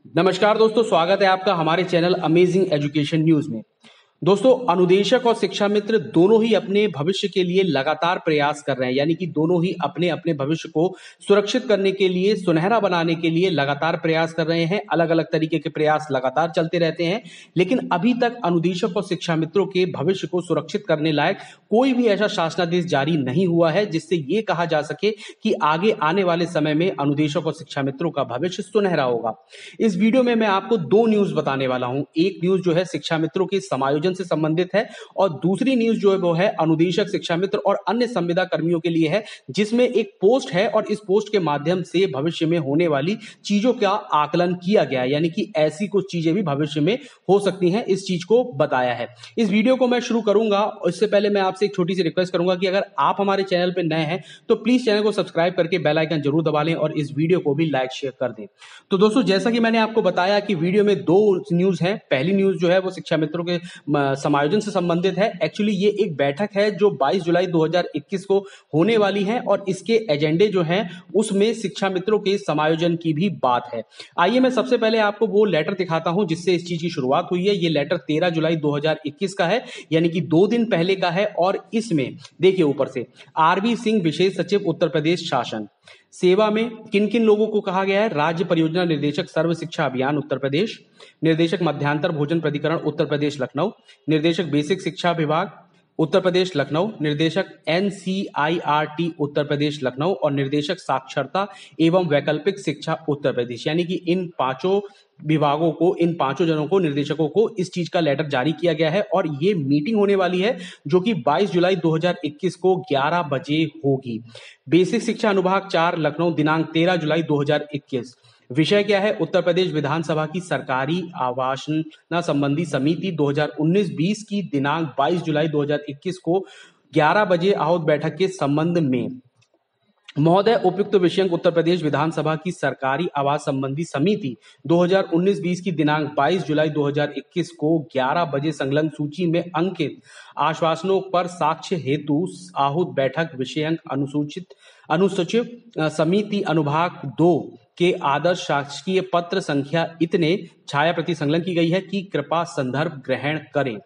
नमस्कार दोस्तों, स्वागत है आपका हमारे चैनल अमेजिंग एजुकेशन न्यूज में। दोस्तों, अनुदेशक और शिक्षा मित्र दोनों ही अपने भविष्य के लिए लगातार प्रयास कर रहे हैं, यानी कि दोनों ही अपने अपने भविष्य को सुरक्षित करने के लिए, सुनहरा बनाने के लिए लगातार प्रयास कर रहे हैं। अलग अलग तरीके के प्रयास लगातार चलते रहते हैं, लेकिन अभी तक अनुदेशक और शिक्षा मित्रों के भविष्य को सुरक्षित करने लायक कोई भी ऐसा शासनादेश जारी नहीं हुआ है जिससे ये कहा जा सके कि आगे आने वाले समय में अनुदेशक और शिक्षा मित्रों का भविष्य सुनहरा होगा। इस वीडियो में मैं आपको दो न्यूज बताने वाला हूं। एक न्यूज जो है शिक्षा मित्रों के समायोजन से संबंधित है और दूसरी न्यूज जो है वो है अनुदेशक, शिक्षा मित्र और अन्य संविदा कर्मियों के लिए है, जिसमें एक पोस्ट है और इस पोस्ट के माध्यम से भविष्य में होने वाली चीजों का आकलन किया गया है, यानी कि ऐसी कुछ चीजें भी भविष्य में हो सकती हैं, इस चीज को बताया है। इस वीडियो को मैं शुरू करूंगा, इससे पहले मैं आपसे एक छोटी सी रिक्वेस्ट करूंगा कि अगर आप हमारे चैनल पर नए हैं तो प्लीज चैनल को सब्सक्राइब करके बेल आइकन जरूर दबा लें और इस वीडियो को भी लाइक शेयर कर दें। तो दोस्तों, जैसा कि मैंने आपको बताया कि वीडियो में दो न्यूज हैं। पहली न्यूज जो है वो शिक्षा मित्रों के समायोजन से संबंधित है। एक्चुअली ये एक बैठक है जो 22 जुलाई 2021 को होने वाली है और इसके एजेंडे जो हैं उसमें शिक्षा मित्रों के समायोजन की भी बात है। आइए मैं सबसे पहले आपको वो लेटर दिखाता हूं जिससे इस चीज की शुरुआत हुई है। ये लेटर 13 जुलाई 2021 का है, यानी कि 2 दिन पहले का है और इसमें देखिए ऊपर से आरबी सिंह, विशेष सचिव उत्तर प्रदेश शासन। सेवा में किन किन लोगों को कहा गया है? राज्य परियोजना निर्देशक, सर्व शिक्षा अभियान उत्तर प्रदेश, निर्देशक मध्यांतर भोजन प्राधिकरण उत्तर प्रदेश लखनऊ, निर्देशक बेसिक शिक्षा विभाग उत्तर प्रदेश लखनऊ, निर्देशक एनसीईआरटी उत्तर प्रदेश लखनऊ और निर्देशक साक्षरता एवं वैकल्पिक शिक्षा उत्तर प्रदेश। यानी कि इन पांचों विभागों को, इन पांचों जनों को, निर्देशकों को इस चीज का लेटर जारी किया गया है और ये मीटिंग होने वाली है जो कि 22 जुलाई 2021 को 11 बजे होगी। बेसिक शिक्षा अनुभाग 4 लखनऊ, दिनांक 13 जुलाई 2021। विषय क्या है? उत्तर प्रदेश विधानसभा की सरकारी आवासन संबंधी समिति 2019-20 की दिनांक 22 जुलाई 2021 को 11 बजे आहूत बैठक के संबंध में महोदय, उपयुक्त विषयांक उत्तर प्रदेश विधानसभा की सरकारी आवास संबंधी समिति 2019-20 की दिनांक 22 जुलाई 2021 को 11 बजे संलग्न सूची में अंकित आश्वासनों पर साक्ष्य हेतु आहूत बैठक विषयांक अनुसूचित समिति अनुभाग 2 के आदर्श शासकीय पत्र संख्या इतने छाया प्रति संलग्न की गई है कि कृपा संदर्भ ग्रहण करें।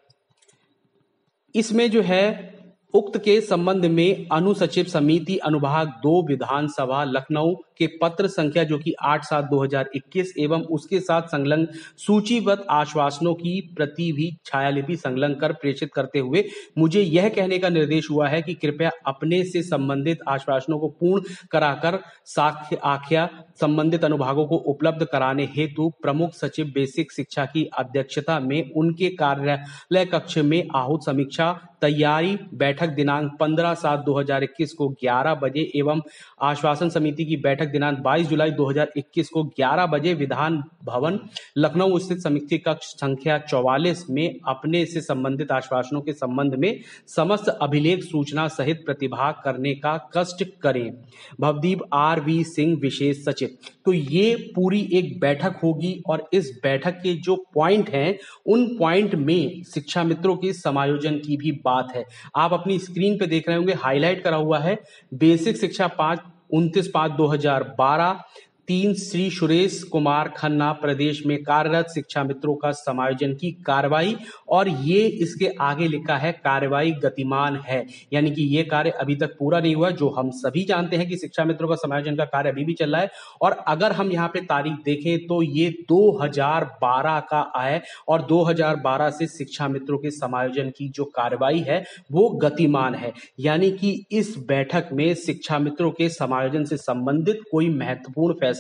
इसमें जो है उक्त के संबंध में अनुसचिव समिति अनुभाग 2 विधानसभा लखनऊ के पत्र संख्या जो कि 8/7/2021 एवं उसके साथ संलग्न सूचीबद्ध आश्वासनों की प्रति भी छायालिपि संलग्न कर प्रेषित करते हुए मुझे यह कहने का निर्देश हुआ है कि कृपया अपने से संबंधित आश्वासनों को पूर्ण कराकर साक्ष्य आख्या संबंधित अनुभागों को उपलब्ध कराने हेतु प्रमुख सचिव बेसिक शिक्षा की अध्यक्षता में उनके कार्यालय कक्ष में आहूत समीक्षा तैयारी बैठक दिनांक 15/7/2021 को 11 बजे एवं आश्वासन समिति की बैठक दिनांक 22 जुलाई 2021 को 11 बजे विधान भवन लखनऊ स्थित समिति कक्ष संख्या 44 में अपने से संबंधित आश्वासनों के संबंध में समस्त अभिलेख सूचना सहित प्रतिभाग करने का कष्ट करें। भवदीप आर.वी. सिंह, विशेष सचिव। तो ये पूरी एक बैठक होगी और इस बैठक के जो पॉइंट हैं उन पॉइंट में शिक्षा मित्रों के समायोजन की भी बात है। आप अपनी स्क्रीन पे देख रहे होंगे, हाईलाइट करा हुआ है बेसिक शिक्षा 29/5/2012, 3 श्री सुरेश कुमार खन्ना प्रदेश में कार्यरत शिक्षा मित्रों का समायोजन की कार्रवाई, और ये इसके आगे लिखा है कार्रवाई गतिमान है, यानी कि ये कार्य अभी तक पूरा नहीं हुआ। जो हम सभी जानते हैं कि शिक्षा मित्रों का समायोजन का कार्य अभी भी चल रहा है और अगर हम यहाँ पे तारीख देखें तो ये 2012 का है और 2012 से शिक्षा मित्रों के समायोजन की जो कार्रवाई है वो गतिमान है, यानी कि इस बैठक में शिक्षा मित्रों के समायोजन से संबंधित कोई महत्वपूर्ण फैसला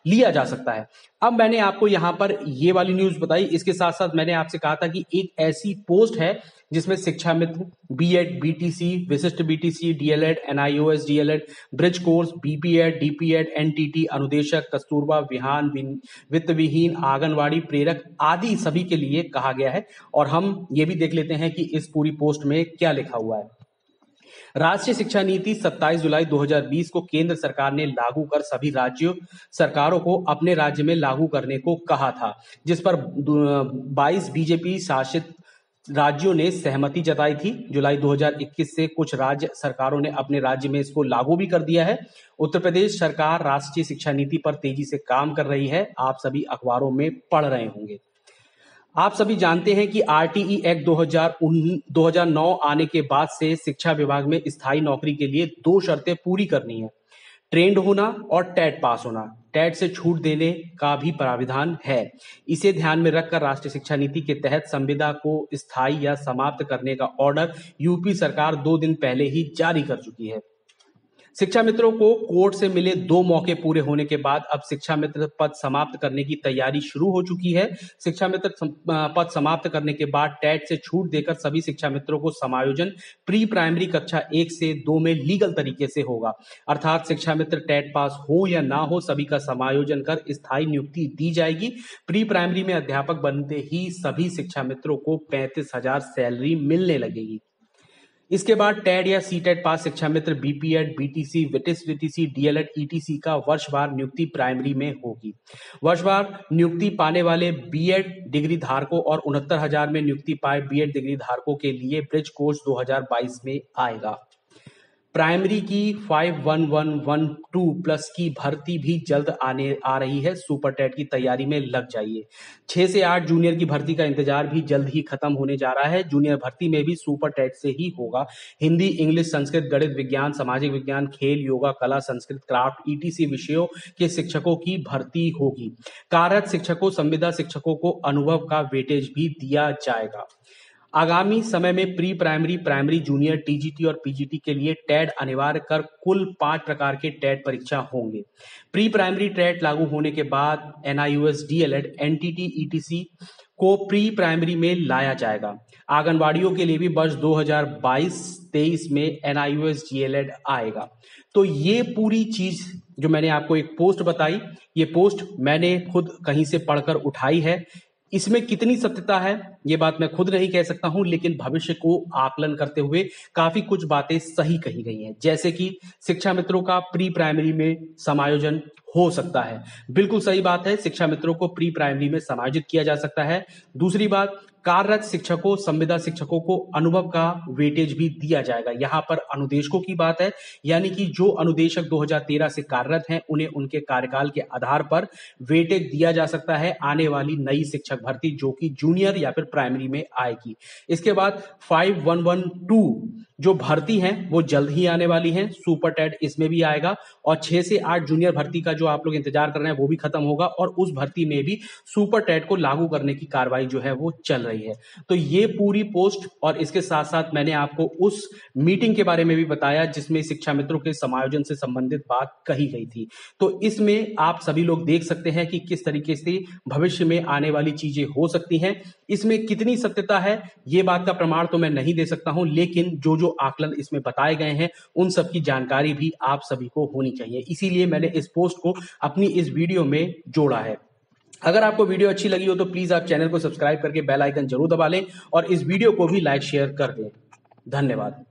लिया जा सकता है। अब मैंने आपको यहां पर ये वाली न्यूज बताई, इसके साथ साथ मैंने आपसे कहा था कि एक ऐसी पोस्ट है जिसमें शिक्षा मित्र बीएड, बीटीसी, विशिष्ट BTC, DElEd, NIOS, DElEd, bridge course, BPEd, DPEd, NTT, अनुदेशक, कस्तूरबा विहान, वित्त विहीन, आंगनवाड़ी प्रेरक आदि सभी के लिए कहा गया है। और हम ये भी देख लेते हैं कि इस पूरी पोस्ट में क्या लिखा हुआ है। राष्ट्रीय शिक्षा नीति 27 जुलाई 2020 को केंद्र सरकार ने लागू कर सभी राज्यों सरकारों को अपने राज्य में लागू करने को कहा था, जिस पर 22 बीजेपी शासित राज्यों ने सहमति जताई थी। जुलाई 2021 से कुछ राज्य सरकारों ने अपने राज्य में इसको लागू भी कर दिया है। उत्तर प्रदेश सरकार राष्ट्रीय शिक्षा नीति पर तेजी से काम कर रही है। आप सभी अखबारों में पढ़ रहे होंगे। आप सभी जानते हैं कि आरटीई एक्ट 2009 आने के बाद से शिक्षा विभाग में स्थायी नौकरी के लिए 2 शर्तें पूरी करनी है, ट्रेंड होना और टेट पास होना। टेट से छूट देने का भी प्राविधान है। इसे ध्यान में रखकर राष्ट्रीय शिक्षा नीति के तहत संविदा को स्थायी या समाप्त करने का ऑर्डर यूपी सरकार 2 दिन पहले ही जारी कर चुकी है। शिक्षा मित्रों को कोर्ट से मिले 2 मौके पूरे होने के बाद अब शिक्षा मित्र पद समाप्त करने की तैयारी शुरू हो चुकी है। शिक्षा मित्र पद समाप्त करने के बाद टेट से छूट देकर सभी शिक्षा मित्रों को समायोजन प्री प्राइमरी कक्षा 1 से 2 में लीगल तरीके से होगा। अर्थात शिक्षा मित्र टेट पास हो या ना हो, सभी का समायोजन कर स्थायी नियुक्ति दी जाएगी। प्री प्राइमरी में अध्यापक बनते ही सभी शिक्षा मित्रों को 35,000 सैलरी मिलने लगेगी। इसके बाद टेट या सीटेट पास शिक्षा मित्र बीपीएड, बीटीसी, विटिस-वीटीसी, डीएलएड, ईटीसी का वर्षवार नियुक्ति प्राइमरी में होगी। वर्षवार नियुक्ति पाने वाले बीएड डिग्री धारकों और 69,000 में नियुक्ति पाए बीएड डिग्री धारकों के लिए ब्रिज कोर्स 2022 में आएगा। प्राइमरी की 51112 प्लस की भर्ती भी जल्द आ रही है। सुपर टेट की तैयारी में लग जाइए। 6 से 8 जूनियर की भर्ती का इंतजार भी जल्द ही खत्म होने जा रहा है। जूनियर भर्ती में भी सुपर टेट से ही होगा। हिंदी, इंग्लिश, संस्कृत, गणित, विज्ञान, सामाजिक विज्ञान, खेल, योगा, कला, संस्कृत, क्राफ्ट, ईटीसी विषयों के शिक्षकों की भर्ती होगी। कार्यरत शिक्षकों, संविदा शिक्षकों को अनुभव का वेटेज भी दिया जाएगा। आगामी समय में pre primary, primary, junior, TGT और पीजीटी के लिए टेट अनिवार्य कर कुल 5 प्रकार के टेट परीक्षा होंगे। प्री प्राइमरी टेट लागू होने के बाद एनआईओएस, डीएलएड, एनटीटी, ईटीसी को प्री प्राइमरी में लाया जाएगा। आंगनवाड़ियों के लिए भी वर्ष 2022-23 में एनआईओएस, डीएलएड आएगा। तो ये पूरी चीज जो मैंने आपको एक पोस्ट बताई, ये पोस्ट मैंने खुद कहीं से पढ़कर उठाई है। इसमें कितनी सत्यता है ये बात मैं खुद नहीं कह सकता हूं, लेकिन भविष्य को आकलन करते हुए काफी कुछ बातें सही कही गई हैं। जैसे कि शिक्षा मित्रों का प्री प्राइमरी में समायोजन हो सकता है, बिल्कुल सही बात है। शिक्षा मित्रों को प्री प्राइमरी में समायोजित किया जा सकता है। दूसरी बात, कार्यरत शिक्षकों, संविदा शिक्षकों को अनुभव का वेटेज भी दिया जाएगा। यहाँ पर अनुदेशकों की बात है, यानी कि जो अनुदेशक 2013 से कार्यरत हैं उन्हें उनके कार्यकाल के आधार पर वेटेज दिया जा सकता है आने वाली नई शिक्षक भर्ती जो कि जूनियर या फिर प्राइमरी में आएगी। इसके बाद 5112 जो भर्ती है वो जल्द ही आने वाली है। सुपर टेट इसमें भी आएगा और 6 से 8 जूनियर भर्ती का जो आप लोग इंतजार कर रहे हैं वो भी खत्म होगा और उस भर्ती में भी सुपर टेट को लागू करने की कार्रवाई जो है वो चल रही है। तो ये पूरी पोस्ट और इसके साथ साथ मैंने आपको उस मीटिंग के बारे में भी बताया जिसमें शिक्षा मित्रों के समायोजन से संबंधित बात कही गई थी। तो इसमें आप सभी लोग देख सकते हैं कि किस तरीके से भविष्य में आने वाली चीजें हो सकती हैं। इसमें कितनी सत्यता है ये बात का प्रमाण तो मैं नहीं दे सकता हूं, लेकिन जो जो आकलन इसमें बताए गए हैं उन सब की जानकारी भी आप सभी को होनी चाहिए। इसीलिए मैंने इस पोस्ट को अपनी इस वीडियो में जोड़ा है। अगर आपको वीडियो अच्छी लगी हो तो प्लीज आप चैनल को सब्सक्राइब करके बेल आइकन जरूर दबा लें और इस वीडियो को भी लाइक शेयर कर दें। धन्यवाद।